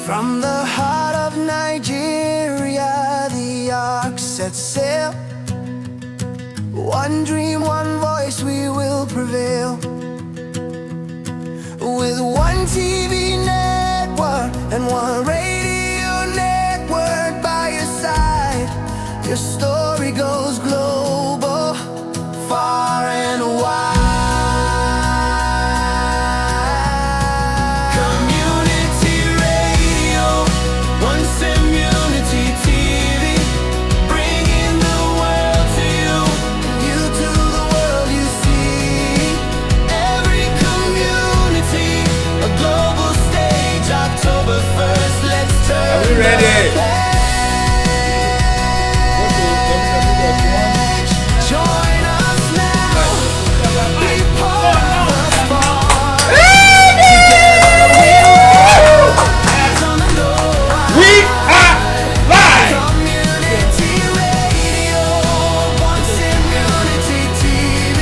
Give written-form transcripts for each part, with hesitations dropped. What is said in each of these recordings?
From the heart of Nigeria, the ark sets sail. One dream, one voice, we will prevail. With one TV network and one radio network by your side, your story goes global, far and wide. Community radio, once Immunity TV, bringing the world to you, you to the world you see. Every community, a global stage, October 1st, let's turn. Are we ready? Join us now, be part of the spark. Together we rise, hands on the low. We are live! Community radio, once Immunity TV,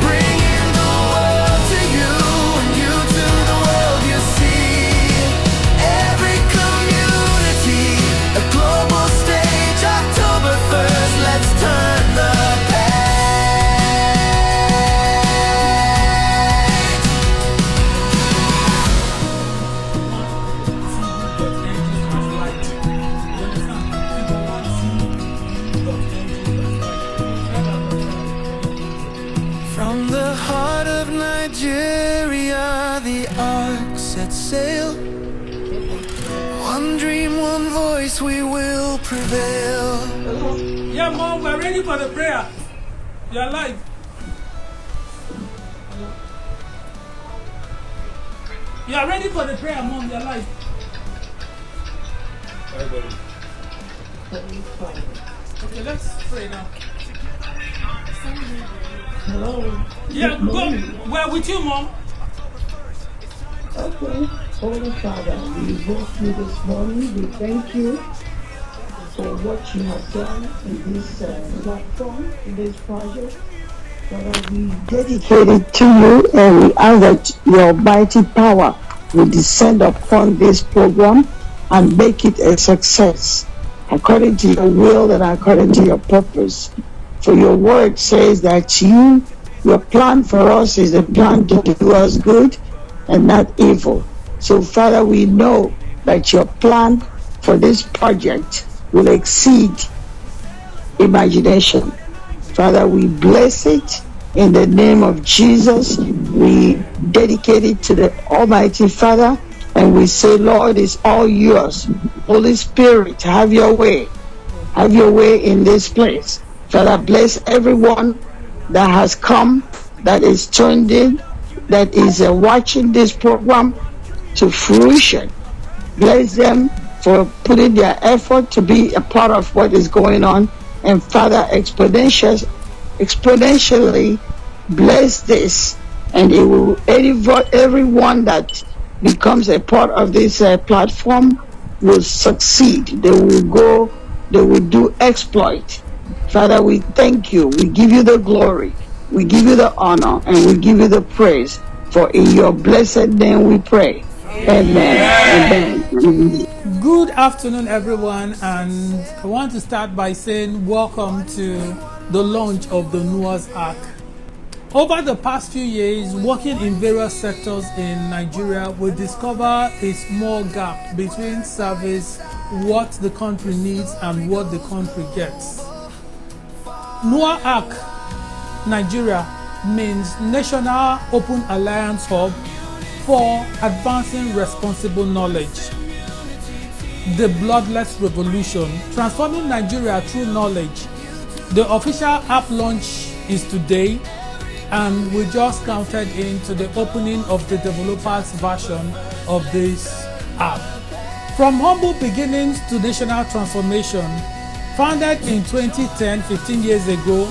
bringing the world to you, and you to the world you see. Every community, a global stage, October 1st, let's turn the page. From the heart of Nigeria, the ark sets sail. One dream, one voice, we will prevail. Yeah, Mom, we're ready for the prayer. You're live. You are ready for the prayer, Mom. You're live. Okay, let's pray now. Hello. Yeah, go. We're with you, Mom. Okay. Holy Father, we bless you this morning. We thank you for what you have done in this platform, in this project. Father, we dedicate it to you, and we ask that your mighty power will descend upon this program and make it a success according to your will and according to your purpose. For your word says that your plan for us is a plan to do us good and not evil. So Father, we know that your plan for this project will exceed imagination. Father, we bless it in the name of Jesus. We dedicate it to the Almighty Father, and we say, Lord, it's all yours. Holy Spirit, have your way. Have your way in this place. Father, bless everyone that has come, that is tuned in, that is watching this program to fruition. Bless them for putting their effort to be a part of what is going on. And Father, exponentially bless this, and it will everyone that becomes a part of this platform will succeed. They will do exploit. Father, we thank you. We give you the glory. We give you the honor, and we give you the praise. For in your blessed name we pray. Amen. Amen. Good afternoon, everyone, and I want to start by saying welcome to the launch of the Noah's Ark. Over the past few years, working in various sectors in Nigeria, we discover a small gap between service, what the country needs, and what the country gets. Noah Ark Nigeria means National Open Alliance Hub for Advancing Responsible Knowledge. The Bloodless Revolution, transforming Nigeria through knowledge. The official app launch is today, and we just counted into the opening of the developers version of this app. From humble beginnings to national transformation, founded in 2010, 15 years ago,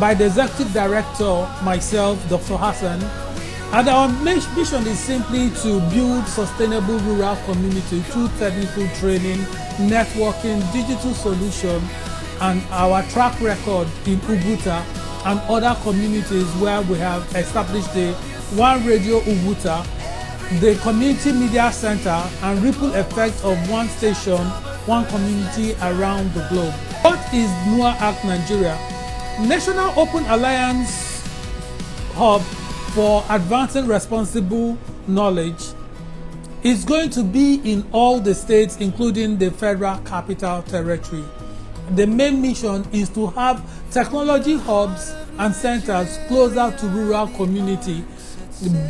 by the executive director, myself, Dr. Hassan, and our mission is simply to build sustainable rural community through technical training, networking, digital solution, and our track record in Uguta and other communities where we have established the One Radio Uguta the community media center and ripple effect of one station, one community around the globe. What is NOAH Ark Nigeria? National Open Alliance Hub for Advancing Responsible Knowledge is going to be in all the states, including the Federal Capital Territory. The main mission is to have technology hubs and centers closer to rural community,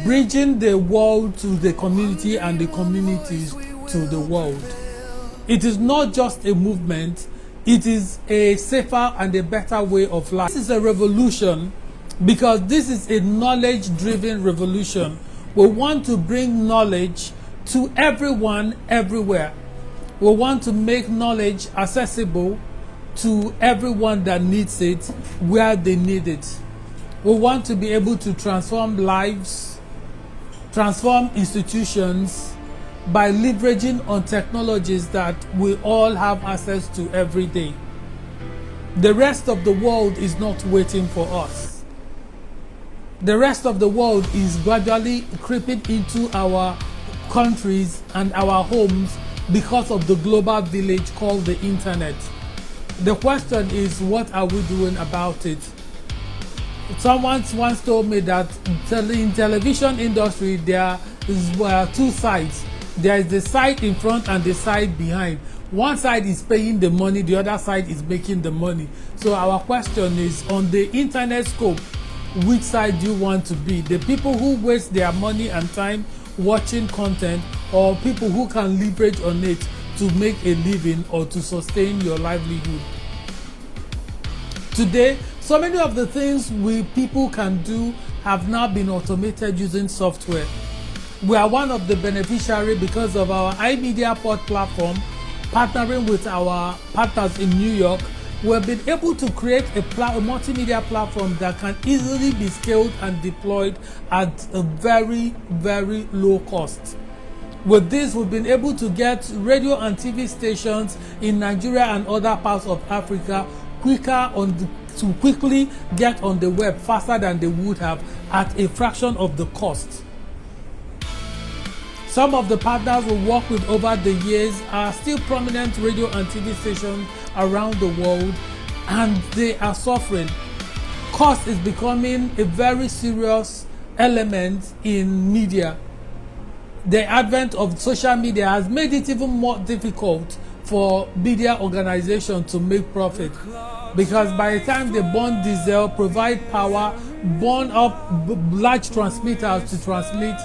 bridging the world to the community and the communities to the world. It is not just a movement, it is a safer and a better way of life. This is a revolution because this is a knowledge-driven revolution. We want to bring knowledge to everyone, everywhere. We want to make knowledge accessible to everyone that needs it, where they need it. We want to be able to transform lives, transform institutions by leveraging on technologies that we all have access to every day. The rest of the world is not waiting for us. The rest of the world is gradually creeping into our countries and our homes because of the global village called the internet. The question is, what are we doing about it? Someone once told me that in television industry there is two sides. There is the side in front and the side behind. One side is paying the money, the other side is making the money. So our question is, on the internet scope, which side do you want to be? The people who waste their money and time watching content, or people who can leverage on it to make a living or to sustain your livelihood? Today, so many of the things people can do have now been automated using software. We are one of the beneficiaries because of our iMedia Pod platform, partnering with our partners in New York. We have been able to create a multimedia platform that can easily be scaled and deployed at a very, very low cost. With this, we've been able to get radio and TV stations in Nigeria and other parts of Africa to quickly get on the web faster than they would have at a fraction of the cost. Some of the partners we work with over the years are still prominent radio and TV stations around the world, and they are suffering. Cost is becoming a very serious element in media. The advent of social media has made it even more difficult for media organizations to make profit, because by the time they burn diesel, provide power, burn up large transmitters to transmit,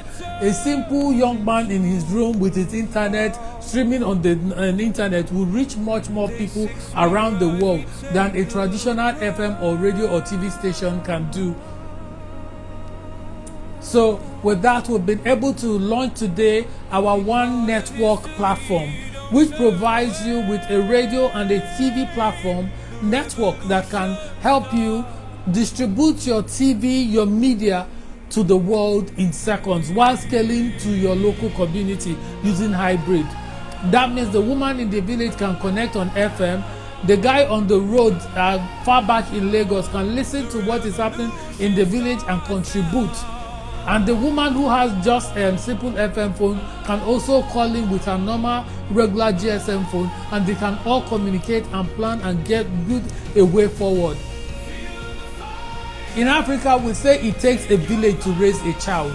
a simple young man in his room with his internet streaming on the internet will reach much more people around the world than a traditional FM or radio or TV station can do. So with that, we've been able to launch today our One Network platform, which provides you with a radio and a TV platform network that can help you distribute your TV, your media to the world in seconds while scaling to your local community using hybrid. That means the woman in the village can connect on FM, the guy on the road far back in Lagos can listen to what is happening in the village and contribute. And the woman who has just a simple FM phone can also call in with her normal regular GSM phone, and they can all communicate and plan and get a way forward. In Africa, we say it takes a village to raise a child.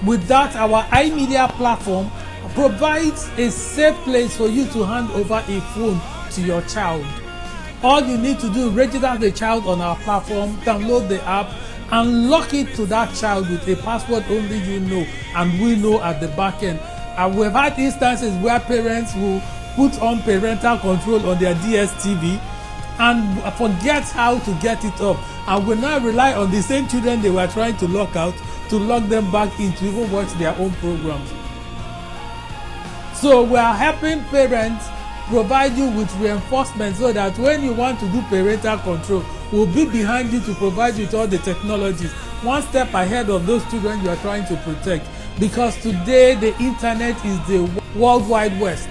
With that, our iMedia platform provides a safe place for you to hand over a phone to your child. All you need to do is register the child on our platform, download the app, and lock it to that child with a password only you know and we know at the back end. And we've had instances where parents will put on parental control on their DSTV and forget how to get it up, and will now rely on the same children they were trying to lock out to lock them back in to even watch their own programs. So we are helping parents provide you with reinforcement so that when you want to do parental control, we'll be behind you to provide you with all the technologies, one step ahead of those children you are trying to protect. Because today the internet is the World Wide West,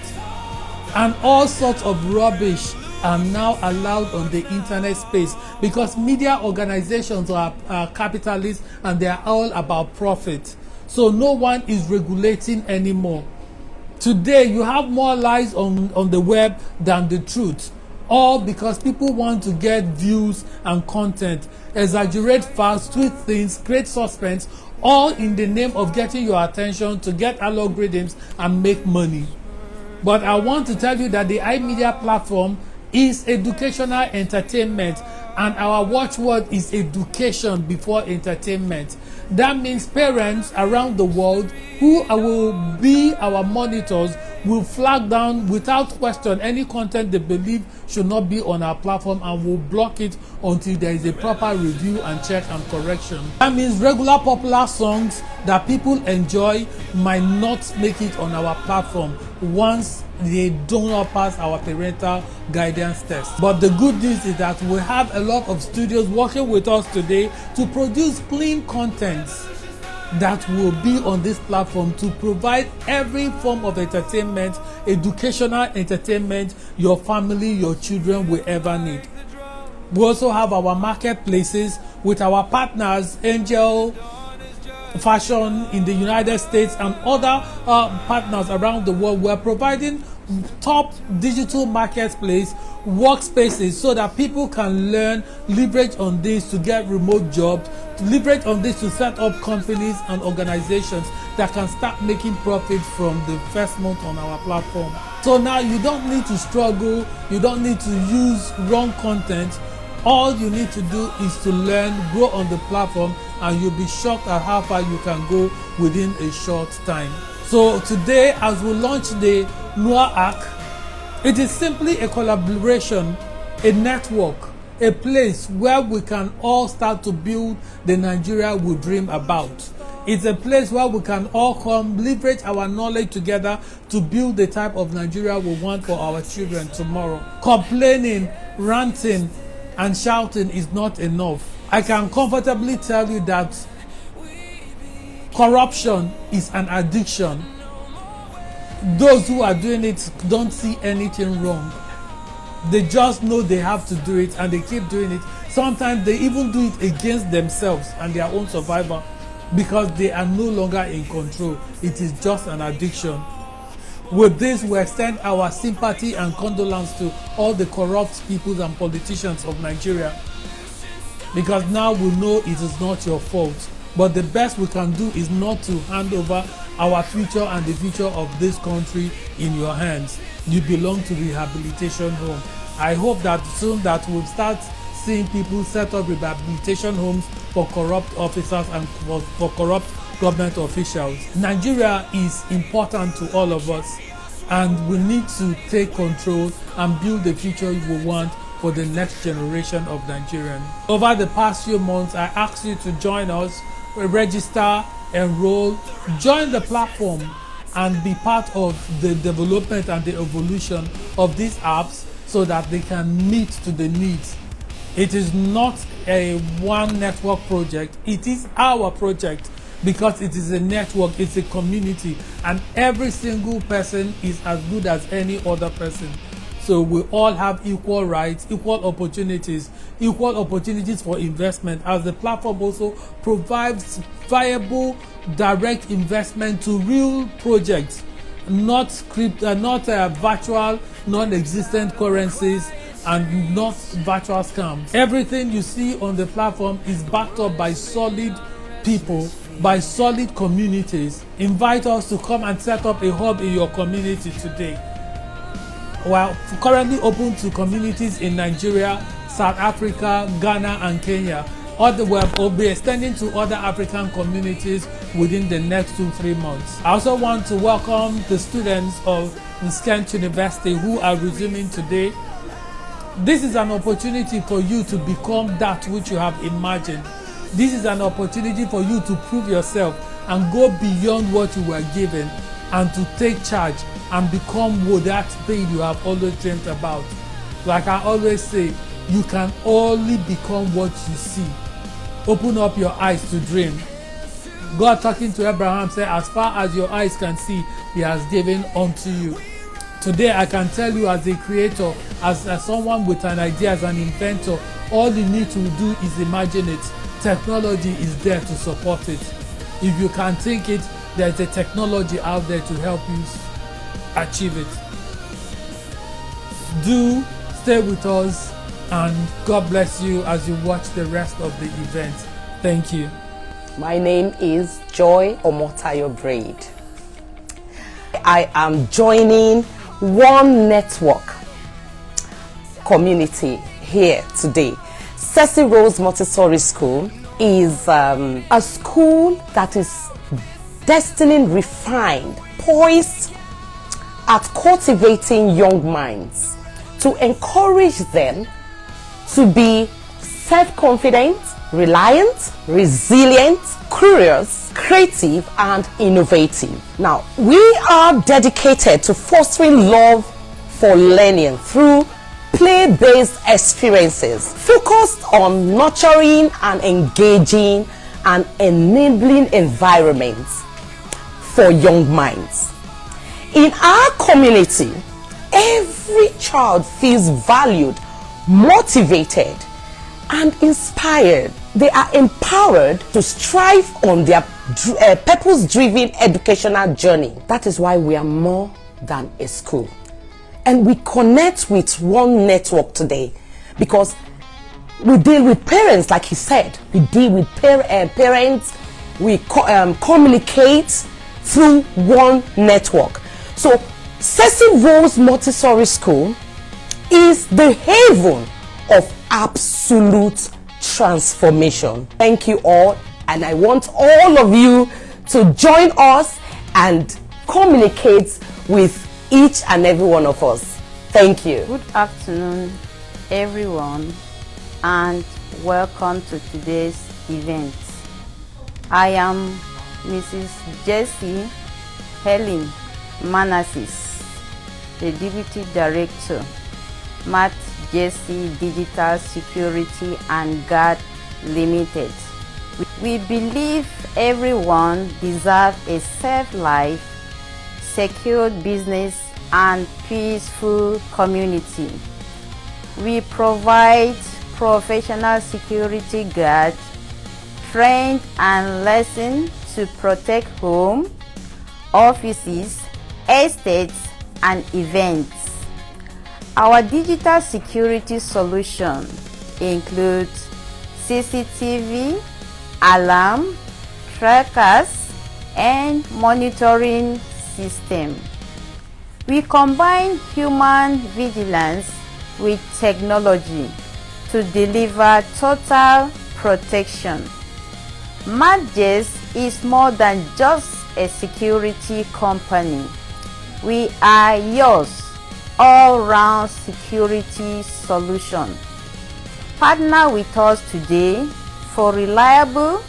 and all sorts of rubbish are now allowed on the internet space because media organizations are capitalists and they are all about profit. so no one is regulating anymore. Today, you have more lies on the web than the truth, all because people want to get views and content, exaggerate facts, tweet things, create suspense, all in the name of getting your attention to get algorithms and make money. But I want to tell you that the iMedia platform is educational entertainment, and our watchword is education before entertainment. That means parents around the world who will be our monitors will flag down without question any content they believe should not be on our platform, and will block it until there is a proper review and check and correction. That means regular popular songs that people enjoy might not make it on our platform once they do not pass our parental guidance test. But the good news is that we have a lot of studios working with us today to produce clean content that will be on this platform to provide every form of entertainment, educational entertainment your family, your children will ever need. We also have our marketplaces with our partners, Angel Fashion in the United States and other partners around the world. We're providing top digital marketplace workspaces so that people can learn, leverage on this to get remote jobs, leverage on this to set up companies and organizations that can start making profit from the first month on our platform. So now you don't need to struggle, you don't need to use wrong content. All you need to do is to learn, grow on the platform, and you'll be shocked at how far you can go within a short time. So today, as we launch the Noah Ark, it is simply a collaboration, a network, a place where we can all start to build the Nigeria we dream about. It's a place where we can all come, leverage our knowledge together to build the type of Nigeria we want for our children tomorrow. Complaining, ranting, and shouting is not enough. I can comfortably tell you that corruption is an addiction. Those who are doing it don't see anything wrong. They just know they have to do it and they keep doing it. Sometimes they even do it against themselves and their own survival because they are no longer in control. It is just an addiction. With this, we extend our sympathy and condolence to all the corrupt people and politicians of Nigeria, because now we know it is not your fault. But the best we can do is not to hand over our future and the future of this country in your hands. You belong to rehabilitation home. I hope that soon that we'll start seeing people set up rehabilitation homes for corrupt officers and for corrupt government officials. Nigeria is important to all of us, and we need to take control and build the future we want for the next generation of Nigerians. Over the past few months, I asked you to join us, register, enroll, join the platform, and be part of the development and the evolution of these apps so that they can meet to the needs. It is not a one network project, it is our project, because it is a network, it's a community, and every single person is as good as any other person. So we all have equal rights, equal opportunities for investment, as the platform also provides viable direct investment to real projects, not virtual, non-existent currencies, and not virtual scams. Everything you see on the platform is backed up by solid people, by solid communities. Invite us to come and set up a hub in your community today. We are currently open to communities in Nigeria, South Africa, Ghana, and Kenya. We'll be extending to other African communities within the next 2-3 months. I also want to welcome the students of Kent University who are resuming today. This is an opportunity for you to become that which you have imagined. This is an opportunity for you to prove yourself and go beyond what you were given, and to take charge and become that thing you have always dreamed about. Like I always say, you can only become what you see. Open up your eyes to dream. God, talking to Abraham, said, as far as your eyes can see, he has given unto you. Today I can tell you, as a creator, as someone with an idea, as an inventor, all you need to do is imagine it. Technology is there to support it. If you can think it, there's a technology out there to help you achieve it. Do stay with us, and God bless you as you watch the rest of the event. Thank you. My name is Joy Omotayo Braid. I am joining One Network community here today. Cecil Rose Montessori School is a school that is destined, refined, poised at cultivating young minds to encourage them to be self-confident, reliant, resilient, curious, creative, and innovative. Now, we are dedicated to fostering love for learning through play-based experiences focused on nurturing and engaging and enabling environments for young minds. In our community, every child feels valued, motivated, and inspired. They are empowered to strive on their purpose-driven educational journey. That is why we are more than a school. And we connect with One Network today because we deal with parents, like he said. We deal with parents. We communicate through One Network. So Cecil Rose Montessori School is the haven of absolute transformation. Thank you all, and I want all of you to join us and communicate with each and every one of us. Thank you. Good afternoon, everyone, and welcome to today's event. I am Mrs. Jessie Helen Manasseh, the Deputy Director, Matt Jessie Digital Security and Guard Limited. We believe everyone deserves a safe life, secure business, and peaceful community. We provide professional security guards trained and licensed to protect home, offices, estates, and events. Our digital security solution includes CCTV, alarm, trackers, and monitoring system. We combine human vigilance with technology to deliver total protection. Madjes is more than just a security company. We are yours all-round security solution. Partner with us today for reliable,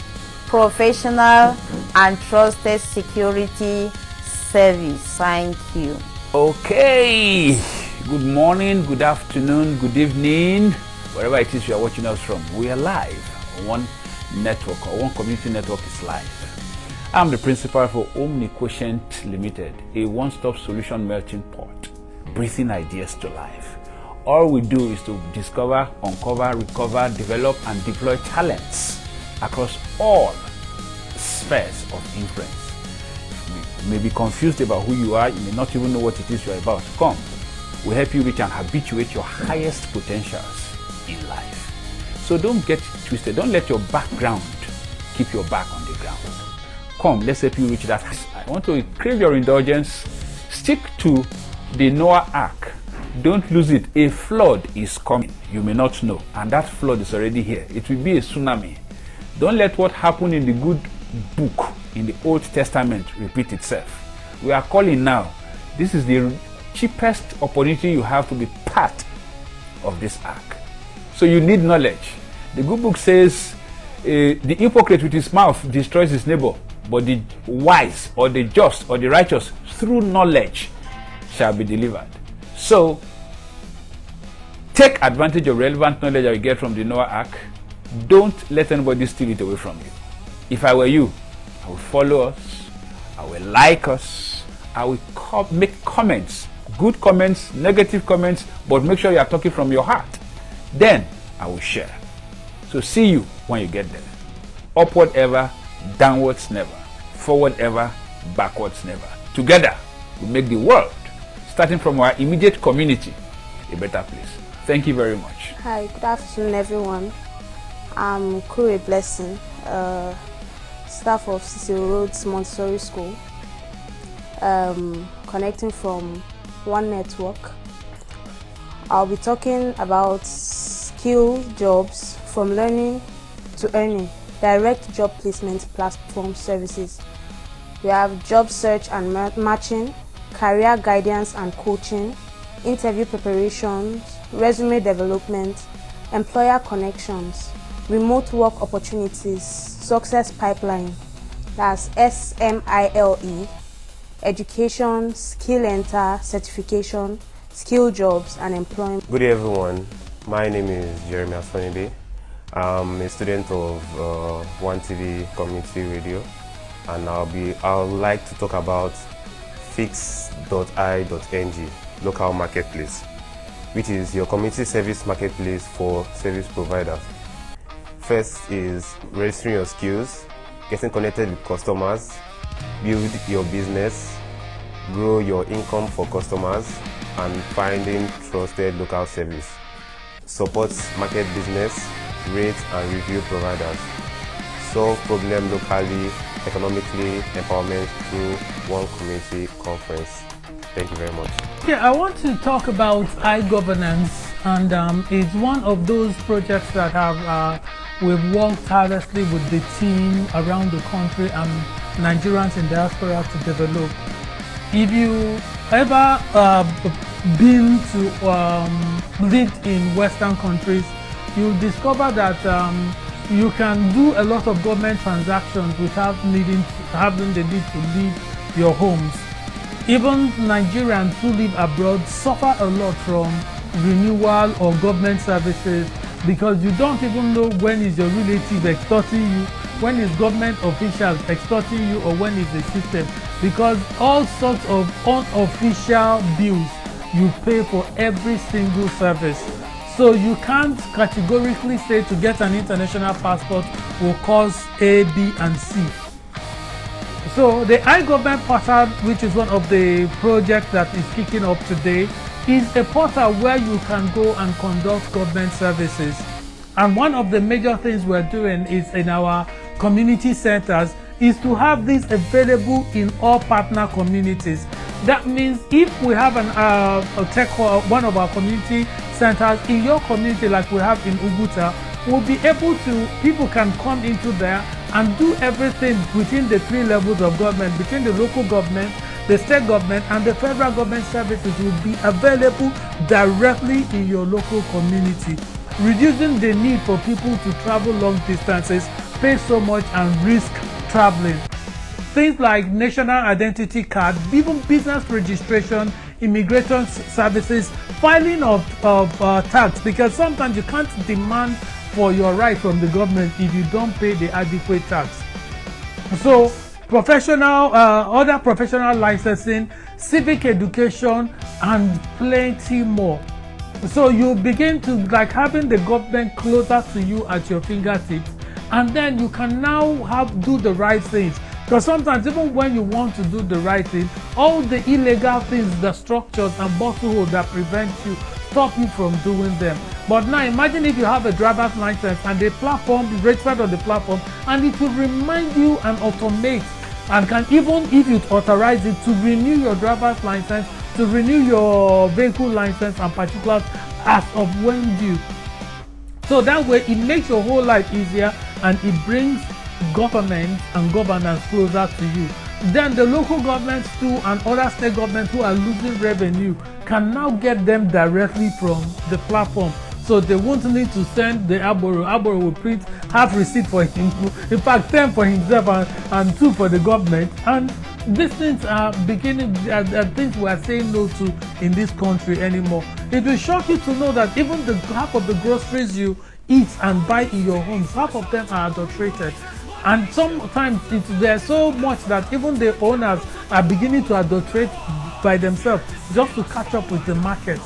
professional, and trusted security service. Thank you. Okay, good morning, good afternoon, good evening, wherever it is you are watching us from. We are live on One Network, or One Community Network is live. I'm the principal for Omniquotient Limited, a one-stop solution melting pot, breathing ideas to life. All we do is to discover, uncover, recover, develop, and deploy talents across all spheres of influence. You may be confused about who you are, you may not even know what it is you are about to come. We help you reach and habituate your highest potentials in life. So don't get twisted, don't let your background keep your back on the ground. Come, let's help you reach that. I want to crave your indulgence. Stick to the Noah Ark. Don't lose it. A flood is coming. You may not know, and that flood is already here. It will be a tsunami. Don't let what happened in the good book in the Old Testament repeat itself. We are calling now. This is the cheapest opportunity you have to be part of this ark. So you need knowledge. The good book says the hypocrite with his mouth destroys his neighbor, but the wise or the just or the righteous through knowledge shall be delivered. So take advantage of relevant knowledge that you get from the Noah Ark. Don't let anybody steal it away from you. If I were you, I would follow us, I will like us, I will make comments, good comments, negative comments, but make sure you are talking from your heart. Then I will share. So see you when you get there. Upward ever, downwards never. forward ever, backwards never. Together, we make the world, starting from our immediate community, a better place. Thank you very much. Hi, good afternoon everyone. I'm Kure Blessing, staff of Cicero Roads Montessori School, connecting from One Network. I'll be talking about skill jobs from learning to earning, direct job placement platform services. We have job search and matching, career guidance and coaching, interview preparations, resume development, employer connections, remote work opportunities, success pipeline, that's SMILE, education, skill enter, certification, skill jobs and employment. Good day everyone, my name is Jeremy Asonibe. I'm a student of One TV Community Radio, and I would like to talk about fix.i.ng local marketplace, which is your community service marketplace for service providers. First is registering your skills, getting connected with customers, build your business, grow your income for customers, and finding trusted local service. Supports market business, rate and review providers. Solve problem locally, economically, empowerment through one community conference. Thank you very much. Yeah, I want to talk about iGovernance, and it's one of those projects that have we've worked tirelessly with the team around the country and Nigerians in diaspora to develop. If you ever been to lived in Western countries, you'll discover that you can do a lot of government transactions without having the need to leave your homes. Even Nigerians who live abroad suffer a lot from renewal or government services, because you don't even know when is your relative extorting you, when is government officials extorting you, or when is the system, because all sorts of unofficial bills you pay for every single service. So you can't categorically say to get an international passport will cost A, B, and C. So the iGovernment portal, which is one of the projects that is kicking up today, is a portal where you can go and conduct government services. And one of the major things we're doing is in our community centers is to have this available in all partner communities. That means if we have one of our community centers in your community, like we have in Uguta, we'll be able to, people can come into there and do everything within the 3 levels of government, between the local government, the state government, and the federal government services will be available directly in your local community, reducing the need for people to travel long distances, pay so much, and risk traveling. Things like national identity card, even business registration, immigration services, filing of tax, because sometimes you can't demand for your right from the government if you don't pay the adequate tax. So professional, other professional licensing, civic education, and plenty more. So you begin to like having the government closer to you at your fingertips, and then you can now do the right things. Because sometimes even when you want to do the right thing, all the illegal things, the structures and bottleholes that prevent you, stop you from doing them. But now imagine if you have a driver's license and the platform is registered on the platform, and it will remind you and automate, and can even, if you authorize it, to renew your driver's license, to renew your vehicle license and particulars as of when due. So that way it makes your whole life easier, and it brings government and governance closer to you. Then the local governments too and other state governments who are losing revenue can now get them directly from the platform. So they won't need to send the Arboro. Arboro will print half receipt for him, in fact 10 for himself and 2 for the government. And these things are beginning, things we are saying no to in this country anymore. It will shock you to know that even the half of the groceries you eat and buy in your homes, half of them are adulterated. And sometimes there's so much that even the owners are beginning to adulterate by themselves just to catch up with the market.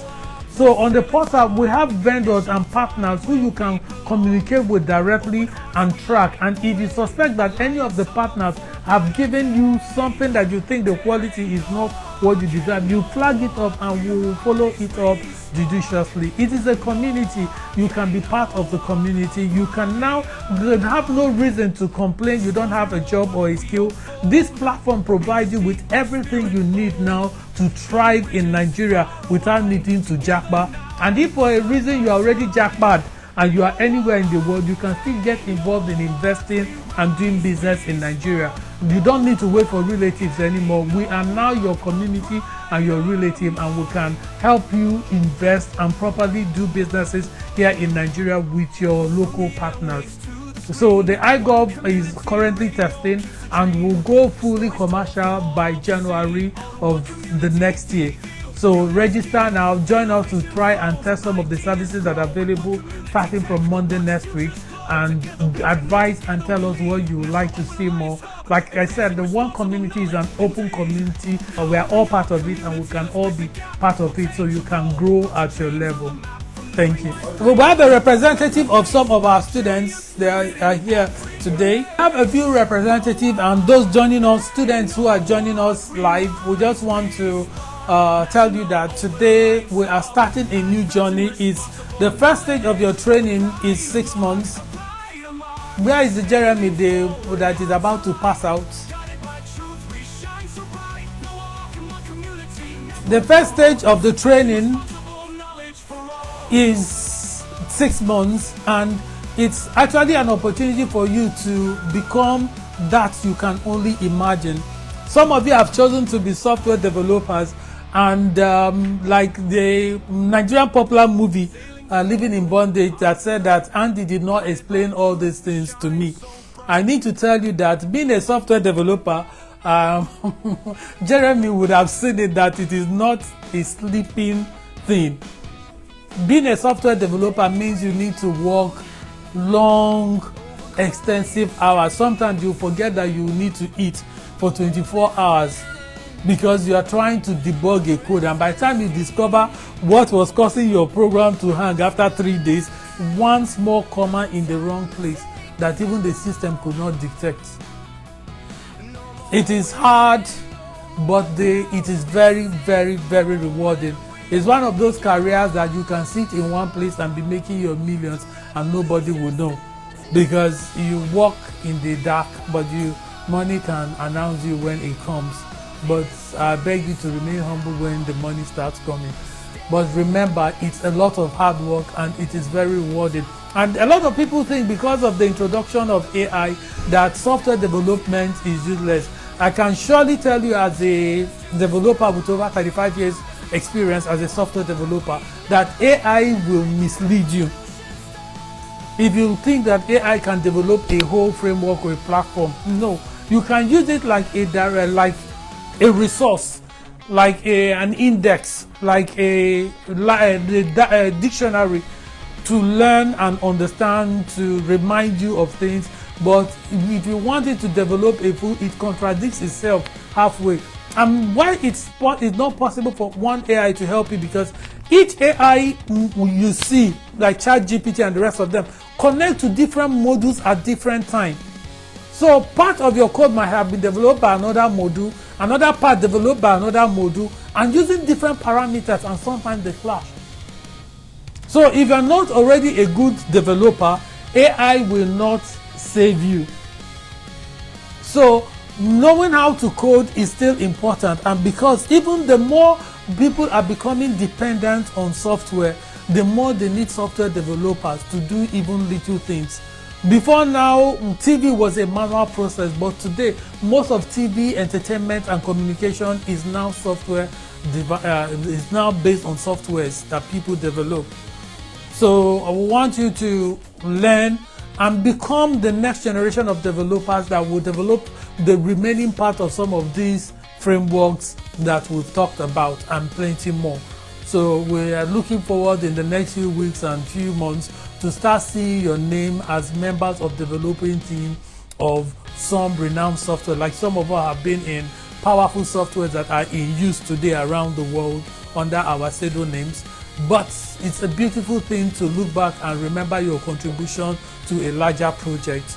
So on the portal, we have vendors and partners who you can communicate with directly and track. And if you suspect that any of the partners have given you something that you think the quality is not what you deserve, you flag it up and we will follow it up judiciously. It is a community. You can be part of the community. You can now have no reason to complain you don't have a job or a skill. This platform provides you with everything you need now to thrive in Nigeria without needing to jackpot. And if for a reason you are already jackpot and you are anywhere in the world, you can still get involved in investing and doing business in Nigeria. You don't need to wait for relatives anymore. We are now your community and your relative, and we can help you invest and properly do businesses here in Nigeria with your local partners. So the iGov is currently testing and will go fully commercial by January of the next year. So register now, join us to try and test some of the services that are available starting from Monday next week, and advise and tell us what you would like to see more. Like I said, the One Community is an open community. We are all part of it and we can all be part of it, so you can grow at your level. Thank you. We have a representative of some of our students. They are here today. We have a few representatives, and those joining us, students who are joining us live, we just want to tell you that today we are starting a new journey. It's the first stage of your training is 6 months. Where is the Jeremy that is about to pass out? The first stage of the training is 6 months, and it's actually an opportunity for you to become that you can only imagine. Some of you have chosen to be software developers, and like the Nigerian popular movie Living in Bondage that said that Andy did not explain all these things to me. I need to tell you that being a software developer, Jeremy would have seen it that it is not a sleeping thing. Being a software developer means you need to work long, extensive hours. Sometimes you forget that you need to eat for 24 hours because you are trying to debug a code, and by the time you discover what was causing your program to hang after 3 days, one small comma in the wrong place that even the system could not detect. It is hard, but it is very, very, very rewarding. It's one of those careers that you can sit in one place and be making your millions and nobody will know, because you work in the dark, but money can announce you when it comes. But I beg you to remain humble when the money starts coming. But remember, it's a lot of hard work and it is very rewarding. And a lot of people think because of the introduction of AI that software development is useless. I can surely tell you, as a developer with over 35 years experience as a software developer, that AI will mislead you. If you think that AI can develop a whole framework or a platform, no. You can use it like a resource, like an index, like a dictionary to learn and understand, to remind you of things. But if you want it to develop it contradicts itself halfway. And why it's not possible for one AI to help you, because each AI you see, like ChatGPT and the rest of them, connect to different modules at different times. So part of your code might have been developed by another module, another part developed by another module, and using different parameters, and sometimes they clash. So if you're not already a good developer, AI will not save you. So knowing how to code is still important, and because even the more people are becoming dependent on software, the more they need software developers to do even little things. Before now, TV was a manual process, but today most of TV entertainment and communication is now software, is now based on softwares that people develop. So I want you to learn and become the next generation of developers that will develop the remaining part of some of these frameworks that we've talked about, and plenty more. So we are looking forward in the next few weeks and few months to start seeing your name as members of the developing team of some renowned software. Like some of us have been in powerful softwares that are in use today around the world under our pseudonyms. But it's a beautiful thing to look back and remember your contribution to a larger project.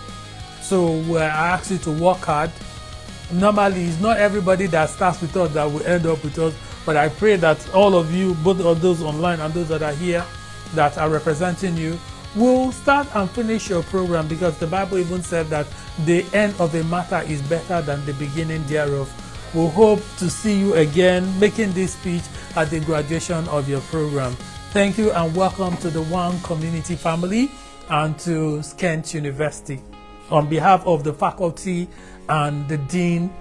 So I ask you to work hard, Normally, it's not everybody that starts with us that will end up with us, but I pray that all of you, both of those online and those that are here that are representing you, will start and finish your program, because the Bible even said that the end of a matter is better than the beginning thereof. We hope to see you again making this speech at the graduation of your program. Thank you and welcome to the One Community family and to Kent University. On behalf of the faculty and the dean,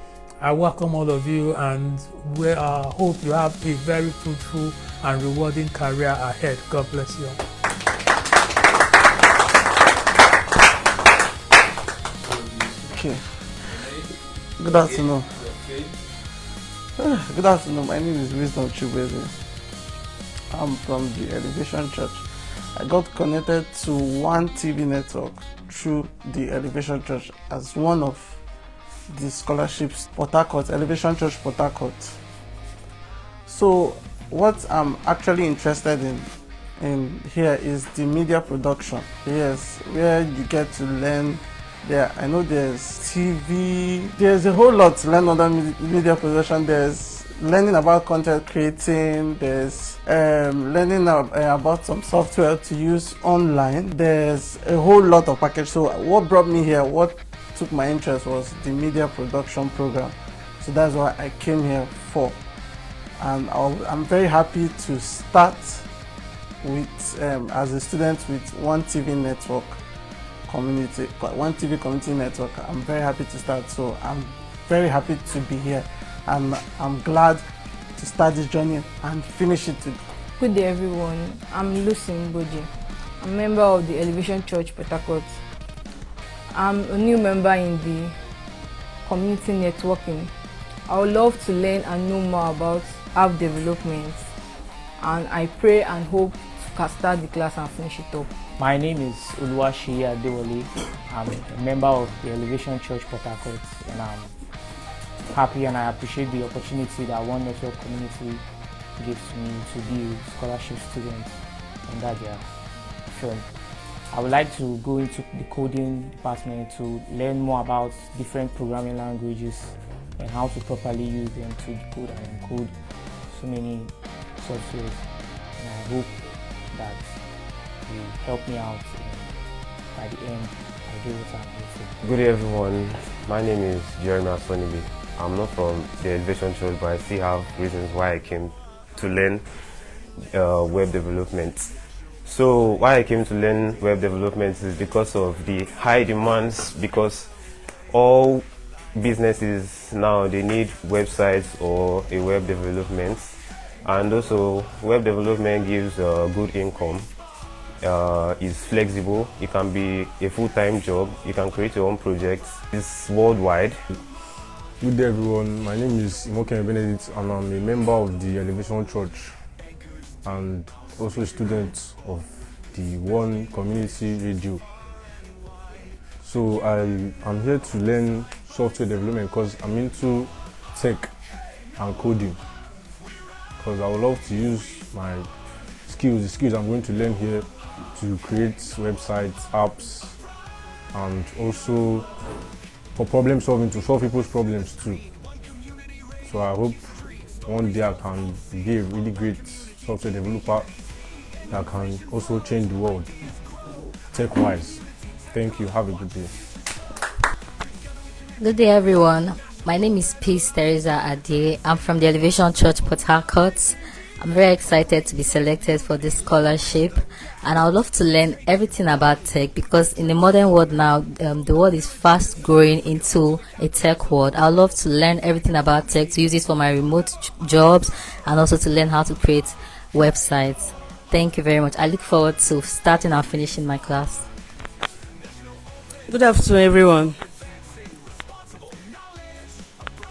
I welcome all of you, and we hope you have a very fruitful and rewarding career ahead. God bless you. Okay. Good afternoon. Good afternoon. My name is Wisdom Chubeze. I'm from the Elevation Church. I got connected to One TV network through the Elevation Church as one of the scholarships, Port Harcourt, Elevation Church Port Harcourt. So what I'm actually interested in here is the media production. Yes, where you get to learn. I know there's TV, there's a whole lot to learn under media production. There's learning about content creating, there's learning about some software to use online. There's a whole lot of packages. So what brought me here, what took my interest was the media production program. So that's what I came here for. And I'm very happy to start with as a student with One TV network community, One TV community network. I'm very happy to start. So I'm very happy to be here, and I'm glad to start this journey and finish it today. Good day everyone, I'm Lucy Mboji. I'm a member of the Elevation Church Port Harcourt. I'm a new member in the community networking. I would love to learn and know more about app development, and I pray and hope to start the class and finish it up. My name is Uluwashi Adewale. I'm a member of the Elevation Church Port Harcourt, and I'm happy and I appreciate the opportunity that One Network community gives me to be a scholarship student under their firm. I would like to go into the coding department to learn more about different programming languages and how to properly use them to decode and encode so many softwares. And I hope that will help me out, and by the end I do what I'm here for. Good day everyone, my name is Jeremy Asonibi. I'm not from the Elevation Church, but I still have reasons why I came to learn web development. So why I came to learn web development is because of the high demands, because all businesses now, they need websites or a web development, and also web development gives good income. Is flexible, it can be a full-time job, you can create your own projects, it's worldwide. Good day everyone, my name is Imoke Benedict and I'm a member of the Elevation Church and also a student of the One Community Radio. So I'm here to learn software development because I'm into tech and coding, because I would love to use my skills, the skills I'm going to learn here, to create websites, apps, and also for problem solving, to solve people's problems too. So I hope one day I can be a really great software developer that can also change the world tech-wise. Thank you. Have a good day. Good day, everyone. My name is Peace Teresa Ade. I'm from the Elevation Church Port Harcourt. I'm very excited to be selected for this scholarship, and I would love to learn everything about tech, because in the modern world now, the world is fast growing into a tech world. I would love to learn everything about tech, to use it for my remote jobs, and also to learn how to create websites. Thank you very much. I look forward to starting and finishing my class. Good afternoon, everyone.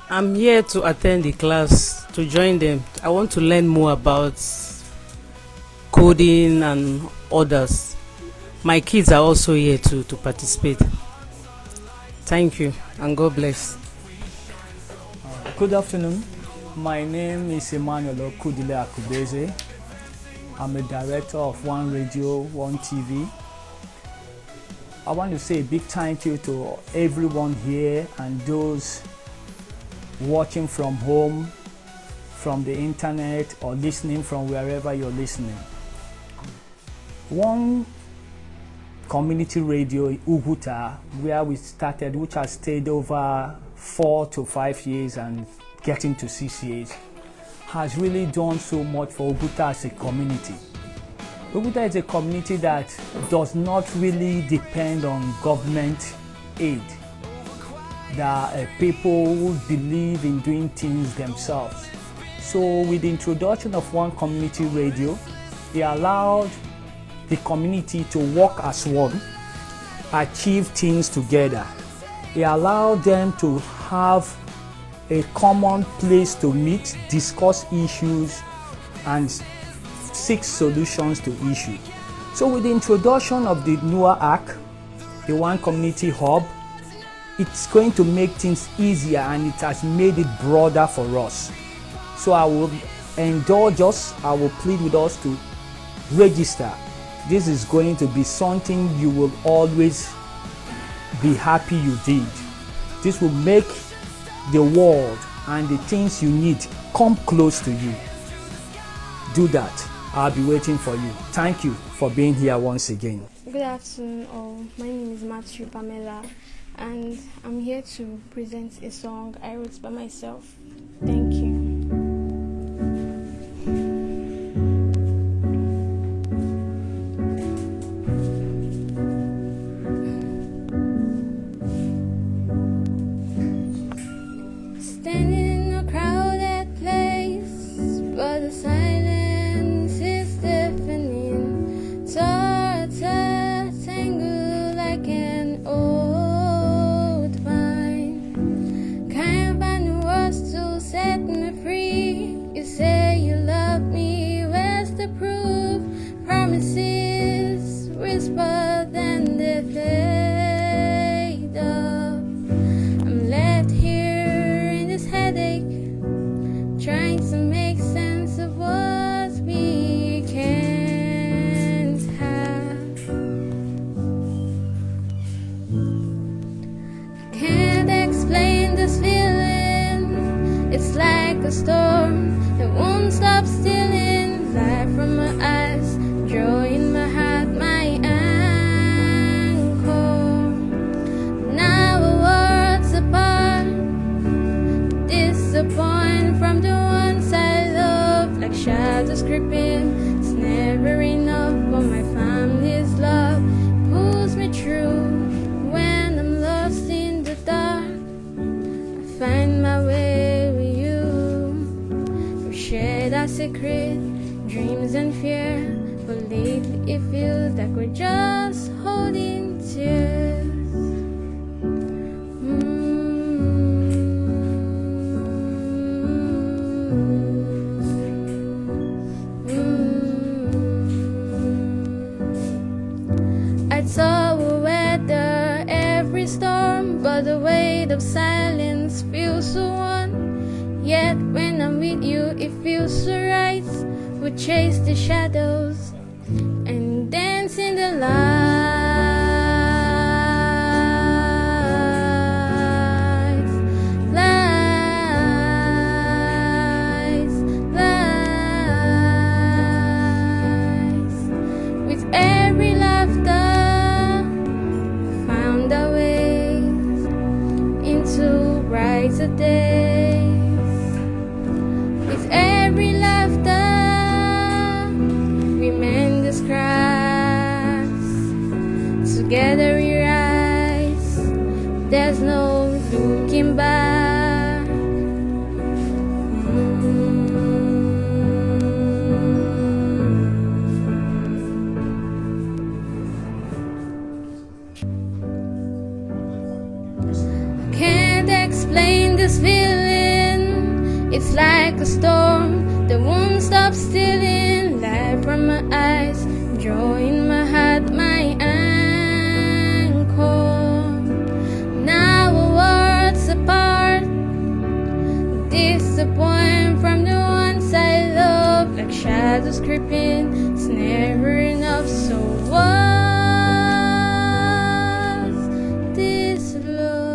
I'm here to attend the class, to join them. I want to learn more about coding and others. My kids are also here to participate. Thank you and God bless. Good afternoon. My name is Emmanuel Okudile Akubeze. I'm a director of One Radio, One TV. I want to say a big thank you to everyone here and those watching from home, from the internet, or listening from wherever you're listening. One community radio in Uguta, where we started, which has stayed over 4 to 5 years and getting to 6 years, has really done so much for Uguta as a community. Uguta is a community that does not really depend on government aid. There are people who believe in doing things themselves. So with the introduction of one community radio, it allowed the community to work as one, achieve things together. It allowed them to have a common place to meet, discuss issues, and seek solutions to issues. So with the introduction of the newer ARC, the One Community Hub, it's going to make things easier, and it has made it broader for us. So I will indulge us, I will plead with us to register. This is going to be something you will always be happy you did. This will make the world and the things you need come close to you. Do that. I'll be waiting for you. Thank you for being here once again. Good afternoon all. My name is Matthew Pamela, and I'm here to present a song I wrote by myself. Thank you. Standing in a crowded place, but the silence is deafening. Thoughts tangle like an old vine. Can't find the words to set me free. You say you love me, where's the proof? Promises whisper, then they fade off. I'm left here in this headache, trying to make sense of what we can't have. I can't explain this feeling. It's like a storm that won't stop stealing light from my eyes, joy in my heart, my anchor. Now we're worlds apart, disappoint from the ones I love, like shadows creeping. It's never enough, but my family's love pulls me through. When I'm lost in the dark, I find my way with you. We shared our secret, dreams and fear, but lately it feels like we're just holding tears. I thought we'll weather every storm, but the weight of silence feels so on. Yet when I'm with you, it feels so right. We chase the shadows and dance in the lights. With every laughter, found our ways into brighter days. With every laughter, we mend the cracks. Together we rise. There's no looking back. Can't explain this feeling. It's like a storm that won't stop stealing light from my eyes, joy in my heart, my anchor. Now we're worlds apart, disappoint from the ones I love, like shadows creeping. It's never enough, so was this love?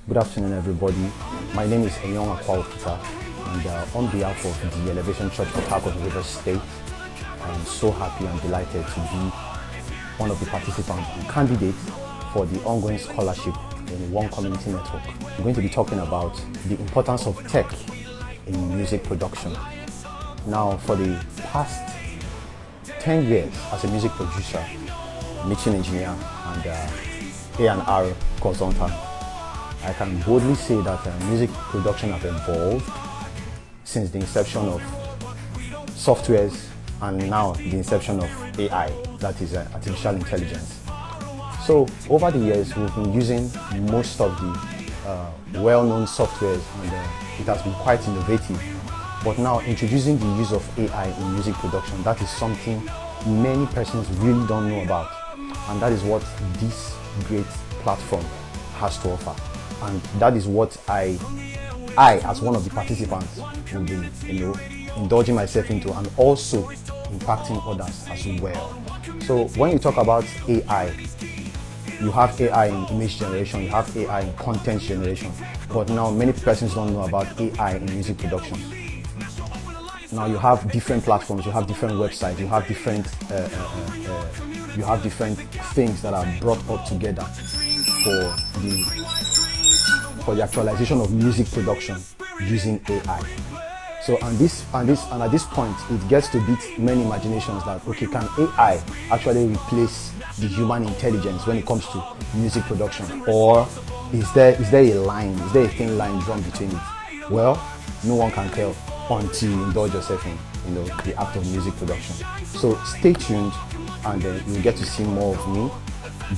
Good afternoon, everybody. My name is Enyong Akwalkita, and on behalf of the Elevation Church Port Harcourt Rivers State, I'm so happy and delighted to be one of the participants and candidates for the ongoing scholarship in One Community Network. I'm going to be talking about the importance of tech in music production. Now, for the past 10 years as a music producer, mixing engineer, and A&R consultant, I can boldly say that music production has evolved since the inception of softwares and now the inception of AI, that is artificial intelligence. So over the years, we've been using most of the well-known softwares, and it has been quite innovative. But now introducing the use of AI in music production, that is something many persons really don't know about. And that is what this great platform has to offer. And that is what I as one of the participants will be, indulging myself into, and also impacting others as well. So when you talk about AI, you have AI in image generation, you have AI in content generation, but now many persons don't know about AI in music production. Now you have different platforms, you have different websites, you have different things that are brought up together for the actualization of music production using AI. So at this point, it gets to beat many imaginations that, okay, can AI actually replace the human intelligence when it comes to music production? Or is there a line, is there a thin line drawn between it? Well, no one can tell until you indulge yourself in the act of music production. So stay tuned, and you'll get to see more of me,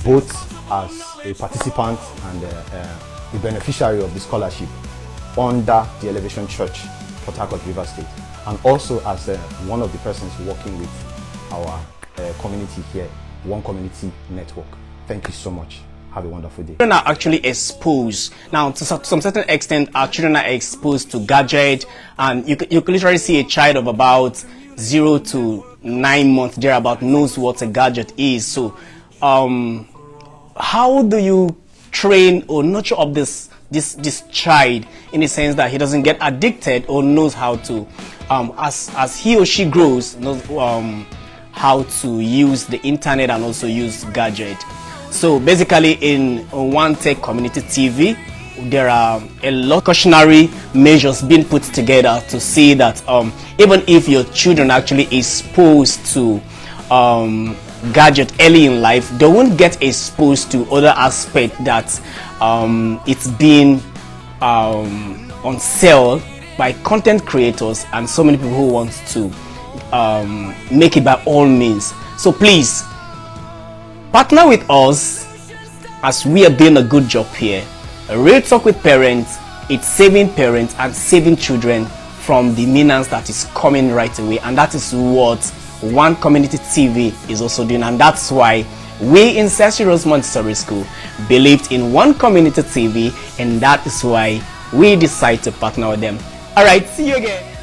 both as a participant and a beneficiary of the scholarship under the Elevation Church, Port Harcourt Rivers State, and also as one of the persons working with our community here, One Community Network. Thank you so much. Have a wonderful day. Children are actually exposed. Now, to some certain extent, our children are exposed to gadgets, and you could literally see a child of about 0 to 9 months thereabout knows what a gadget is. So, how do you train or nurture up this child in the sense that he doesn't get addicted, or knows how to, as he or she grows, knows how to use the internet and also use gadget? So basically, in One Tech Community TV, there are a lot of cautionary measures being put together to see that even if your children are actually exposed to gadget early in life, they won't get exposed to other aspects that it's being on sale by content creators and so many people who want to make it by all means. So please partner with us as we are doing a good job here. A real talk with parents, it's saving parents and saving children from the menace that is coming right away, and that is what One Community TV is also doing. And that's why we in Cecil Rose Montessori School believed in One Community TV, and that is why we decided to partner with them. All right, see you again.